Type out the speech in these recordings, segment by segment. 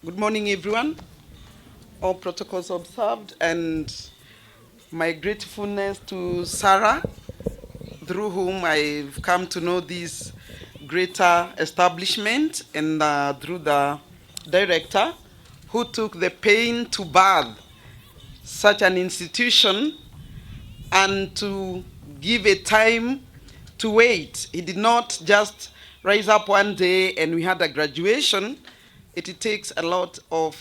Good morning, everyone. All protocols observed, and my gratefulness to Sarah, through whom I've come to know this greater establishment, and through the director who took the pain to birth such an institution and to give a time to wait. He did not just rise up one day and we had a graduation. It takes a lot of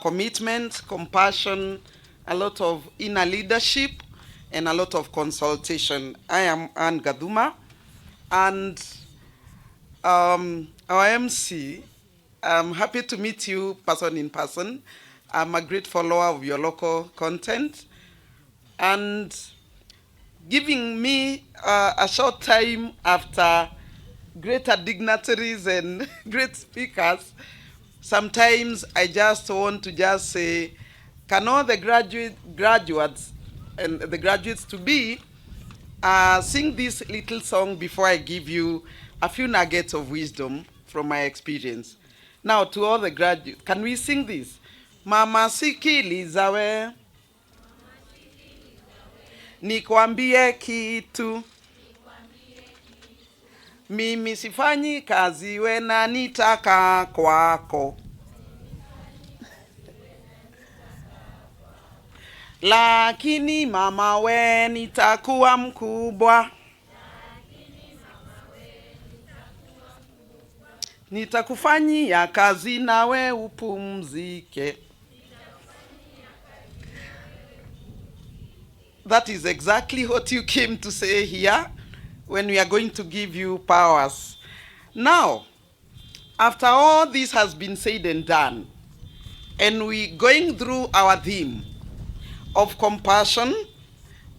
commitment, compassion, a lot of inner leadership, and a lot of consultation. I am Anne Gathuma, and our MC, I'm happy to meet you person in person. I'm a great follower of your local content, and giving me a short time after greater dignitaries and great speakers, sometimes I just want to just say, can all the graduates and the graduates to be sing this little song before I give you a few nuggets of wisdom from my experience. Now, to all the graduates, can we sing this? Mama sikiliza we, nikwambie kitu. Mimi sifanyi kazi we na nitaka kwako, lakini mama we nitakuwa mkubwa, nitakufanyia kazi nawe upumzike. That is exactly what you came to say here when we are going to give you powers. Now, after all this has been said and done, and we going through our theme of compassion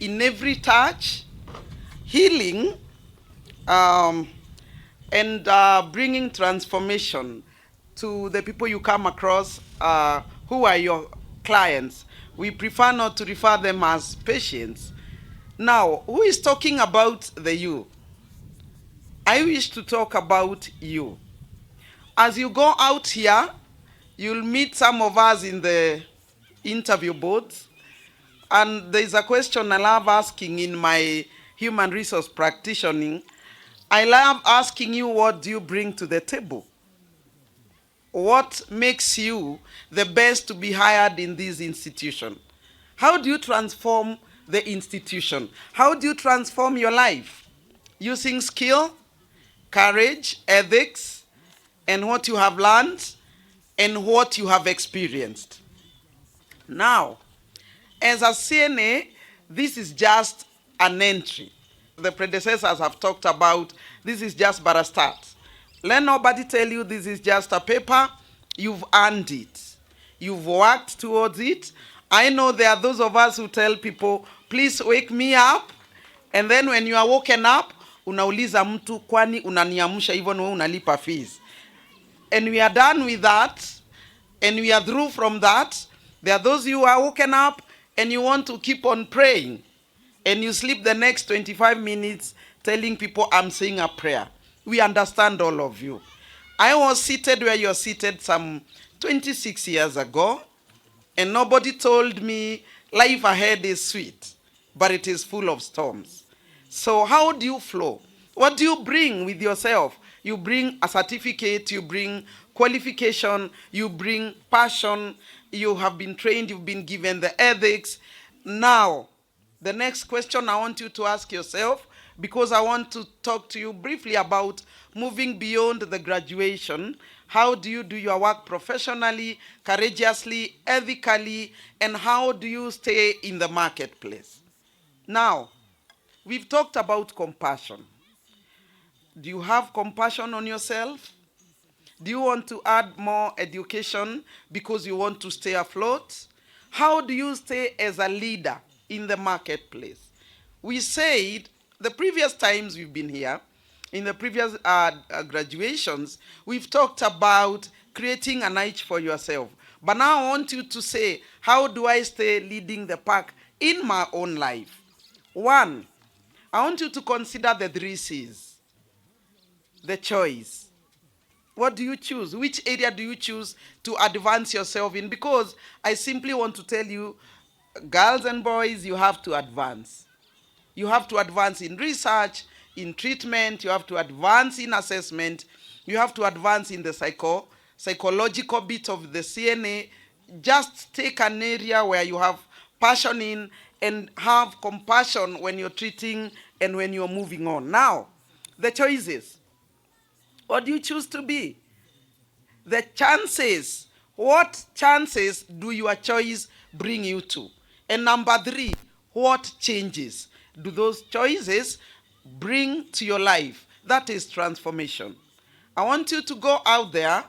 in every touch, healing, and bringing transformation to the people you come across who are your clients. We prefer not to refer them as patients. Now, who is talking about the you? I wish to talk about you. As you go out here, you'll meet some of us in the interview boards. And there's a question I love asking in my human resource practitioning. I love asking you, what do you bring to the table? What makes you the best to be hired in this institution? How do you transform the institution? How do you transform your life? Using skill, courage, ethics, and what you have learned and what you have experienced. Now, as a CNA, this is just an entry. The predecessors have talked about this is just but a start. Let nobody tell you this is just a paper. You've earned it. You've worked towards it. I know there are those of us who tell people, please wake me up. And then when you are woken up, unauliza mtu kwani unaniamsha hivyo na wewe unalipa fees. And we are done with that. And we are through from that. There are those who are woken up and you want to keep on praying. And you sleep the next 25 minutes telling people I'm saying a prayer. We understand all of you. I was seated where you're seated some 26 years ago, and nobody told me life ahead is sweet, but it is full of storms. So how do you flow? What do you bring with yourself? You bring a certificate, you bring qualification, you bring passion, you have been trained, you've been given the ethics. Now, the next question I want you to ask yourself, because I want to talk to you briefly about moving beyond the graduation. How do you do your work professionally, courageously, ethically, and how do you stay in the marketplace? Now, we've talked about compassion. Do you have compassion on yourself? Do you want to add more education because you want to stay afloat? How do you stay as a leader in the marketplace? We said the previous times we've been here, in the previous graduations, we've talked about creating a niche for yourself. But now I want you to say, how do I stay leading the pack in my own life? One, I want you to consider the 3 C's. The choice. What do you choose? Which area do you choose to advance yourself in? Because I simply want to tell you, girls and boys, you have to advance. You have to advance in research, in treatment, you have to advance in assessment, you have to advance in the psychological bit of the CNA. Just take an area where you have passion in and have compassion when you're treating and when you're moving on. Now, the choices. What do you choose to be? The chances. What chances do your choice bring you to? And number 3, what changes do those choices bring to your life? That is transformation. I want you to go out there,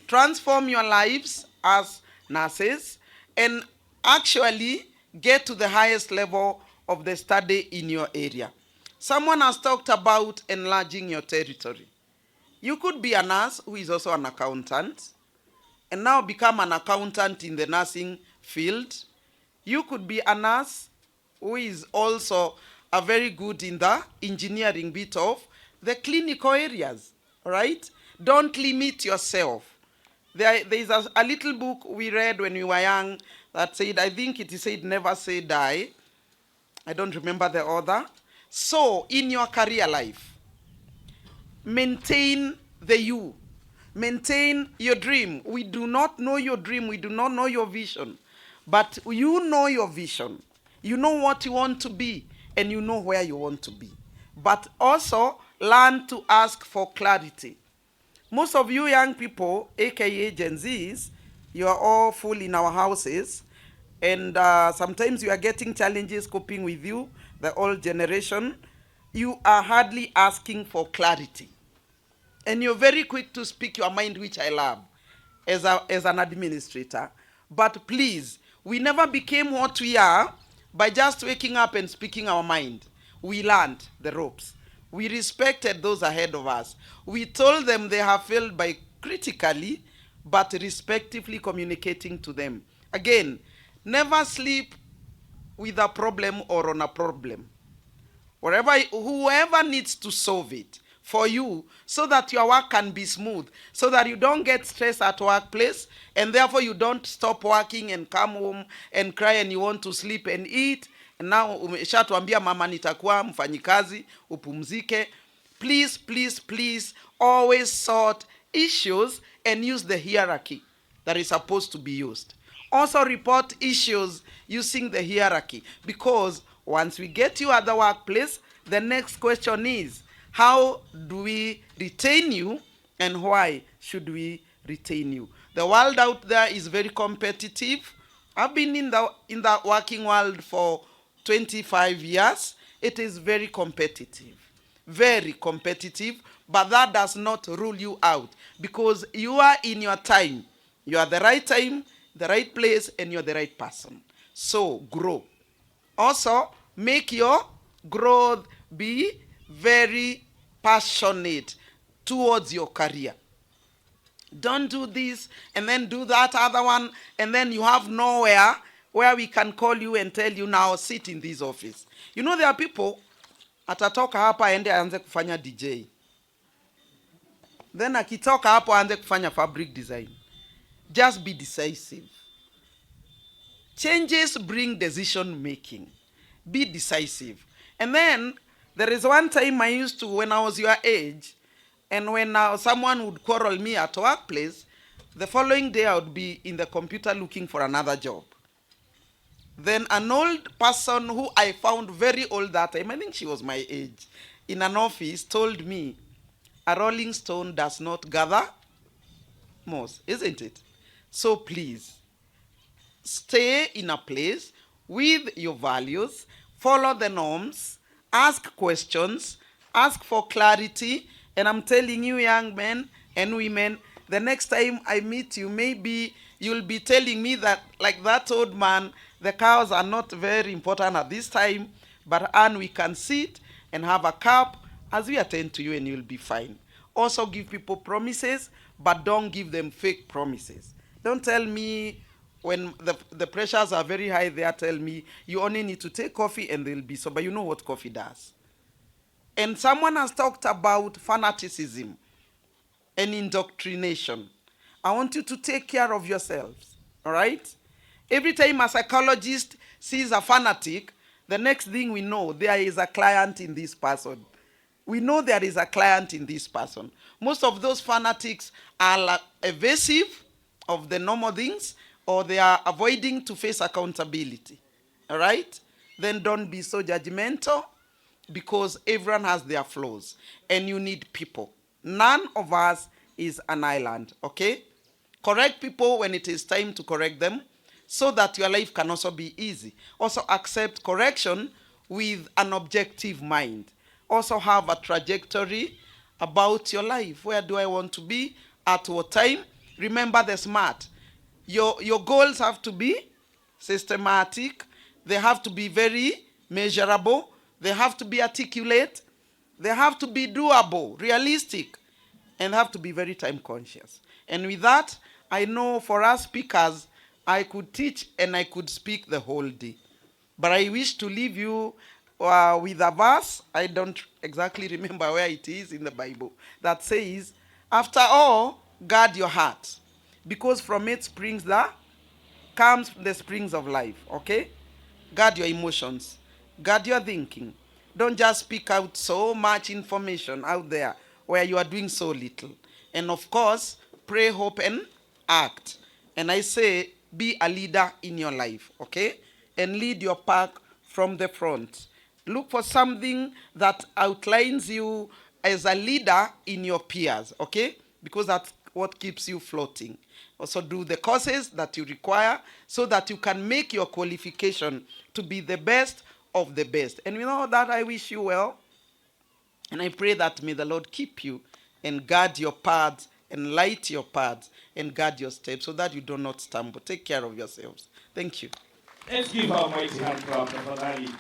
transform your lives as nurses, and actually get to the highest level of the study in your area. Someone has talked about enlarging your territory. You could be a nurse who is also an accountant and now become an accountant in the nursing field. You could be a nurse who is also a very good in the engineering bit of the clinical areas, right? Don't limit yourself. There is a little book we read when we were young that said, I think it said, never say die. I don't remember the author. So, in your career life, maintain the you. Maintain your dream. We do not know your dream. We do not know your vision. But you know your vision. You know what you want to be. And you know where you want to be. But also, learn to ask for clarity. Most of you young people, aka Gen Zs, you are all full in our houses. And sometimes you are getting challenges coping with you, the old generation. You are hardly asking for clarity. And you're very quick to speak your mind, which I love as an administrator. But please, we never became what we are by just waking up and speaking our mind. We learned the ropes. We respected those ahead of us. We told them they have failed by critically, but respectively communicating to them. Again, never sleep with a problem or on a problem. Whoever needs to solve it for you so that your work can be smooth, so that you don't get stressed at workplace and therefore you don't stop working and come home and cry and you want to sleep and eat. And now umeshatuambia mama nitakuwa mfanyikazi upumzike. Please, please, please always sort issues and use the hierarchy that is supposed to be used. Also report issues using the hierarchy, because once we get you at the workplace, the next question is, how do we retain you and why should we retain you? The world out there is very competitive. I've been in the working world for 25 years. It is very competitive. Very competitive, but that does not rule you out, because you are in your time. You are the right time, the right place, and you're the right person. So grow. Also, make your growth be very passionate towards your career. Don't do this and then do that other one, and then you have nowhere where we can call you and tell you, now sit in this office. You know, there are people, atatoka hapa aende aanze kufanya DJ. Then akitoka hapo aanze kufanya fabric design. Just be decisive. Changes bring decision making. Be decisive. And then there is one time I used to, when I was your age, and when someone would quarrel me at workplace, the following day I would be in the computer looking for another job. Then an old person who I found very old that time, I think she was my age, in an office told me, a rolling stone does not gather moss, isn't it? So please, stay in a place with your values, follow the norms, ask questions, ask for clarity. And I'm telling you, young men and women, the next time I meet you, maybe you'll be telling me that, like that old man, the cows are not very important at this time, but we can sit and have a cup as we attend to you, and you'll be fine. Also give people promises, but don't give them fake promises. Don't tell me when the pressures are very high there, tell me you only need to take coffee and they'll be sober. You know what coffee does. And someone has talked about fanaticism. and indoctrination. I want you to take care of yourselves, all right? Every time a psychologist sees a fanatic, the next thing we know, there is a client in this person. We know there is a client in this person. Most of those fanatics are evasive of the normal things, or they are avoiding to face accountability. All right? Then don't be so judgmental, because everyone has their flaws and you need people. None of us is an island, okay? Correct people when it is time to correct them, so that your life can also be easy. Also accept correction with an objective mind. Also have a trajectory about your life. Where do I want to be? At what time? Remember the SMART. Your goals have to be systematic. They have to be very measurable. They have to be articulate. They have to be doable, realistic, and have to be very time conscious. And with that, I know for us speakers, I could teach and I could speak the whole day. But I wish to leave you with a verse. I don't exactly remember where it is in the Bible, that says, after all, guard your heart, because from it comes the springs of life, okay? Guard your emotions. Guard your thinking. Don't just speak out so much information out there where you are doing so little. And of course, pray, hope, and act. And I say, be a leader in your life, okay? And lead your pack from the front. Look for something that outlines you as a leader in your peers, okay? Because that's what keeps you floating. Also do the courses that you require, so that you can make your qualification to be the best of the best. And you know that I wish you well. And I pray that may the Lord keep you and guard your paths and light your paths and guard your steps, so that you do not stumble. Take care of yourselves. Thank you. Let's give our mighty hand clap for Nali.